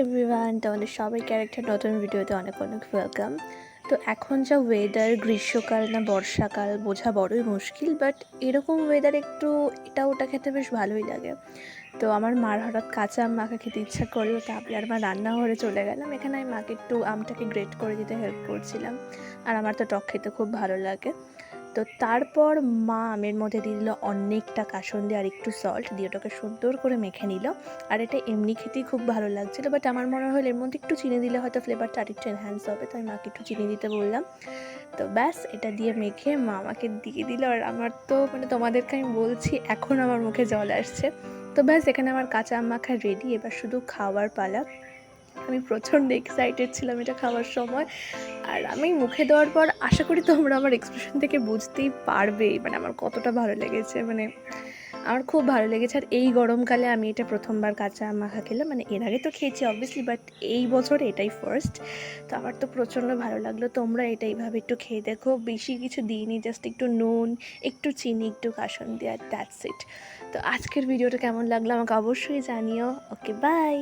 Everyone, তোমাদের সবাইকে আরেকটা নতুন ভিডিওতে অনেক অনেক ওয়েলকাম। তো এখন যা ওয়েদার, গ্রীষ্মকাল না বর্ষাকাল বোঝা বড়ই মুশকিল, বাট এরকম ওয়েদার একটু এটা ওটা খেতে বেশ ভালোই লাগে। তো আমার মার হঠাৎ কাঁচা আম মাখা খেতে ইচ্ছা করলো, তো আমি আর মা রান্নাঘরে চলে গেলাম। এখানে আমি মাকে একটু আমটাকে গ্রেট করে দিতে হেল্প করছিলাম, আর আমার তো টক খেতে খুব ভালো লাগে। তো তারপর মা আমের মধ্যে দিয়ে দিল অনেকটা কাসুন্দি আর একটু সল্ট দিয়ে ওটাকে সুন্দর করে মেখে নিল। আর এটা এমনি খেতেই খুব ভালো লাগছিলো, বাট আমার মনে হলো এর মধ্যে একটু চিনি দিলে হয়তো ফ্লেভারটা আরেকটু এনহ্যান্স হবে, তাই মাকে একটু চিনি দিতে বললাম। তো ব্যাস এটা দিয়ে মেখে মা আমাকে দিয়ে দিল, আর আমার তো তোমাদেরকে আমি বলছি এখন আমার মুখে জল আসছে। তো ব্যাস এখানে আমার কাঁচা আম মাখা রেডি, এবার শুধু খাওয়ার পালা। আমি প্রচণ্ড এক্সাইটেড ছিলাম এটা খাওয়ার সময়, আর আমি মুখে দেওয়ার পর আশা করি তোমরা আমার এক্সপ্রেশন থেকে বুঝতেই পারবে আমার কতটা ভালো লেগেছে। আমার খুব ভালো লেগেছে। আর এই গরমকালে আমি এটা প্রথমবার কাঁচা আম মাখা খেলাম, এর আগে তো খেয়েছি অবভিয়াসলি, বাট এই বছরে এটাই ফার্স্ট। তো আমার তো প্রচণ্ড ভালো লাগলো। তোমরা এটা এইভাবে একটু খেয়ে দেখো, বেশি কিছু দিইনি, জাস্ট একটু নুন, একটু চিনি, একটু কাসুন্দি, আর দ্যাটস ইট। তো আজকের ভিডিওটা কেমন লাগলো আমাকে অবশ্যই জানিও। ওকে, বাই।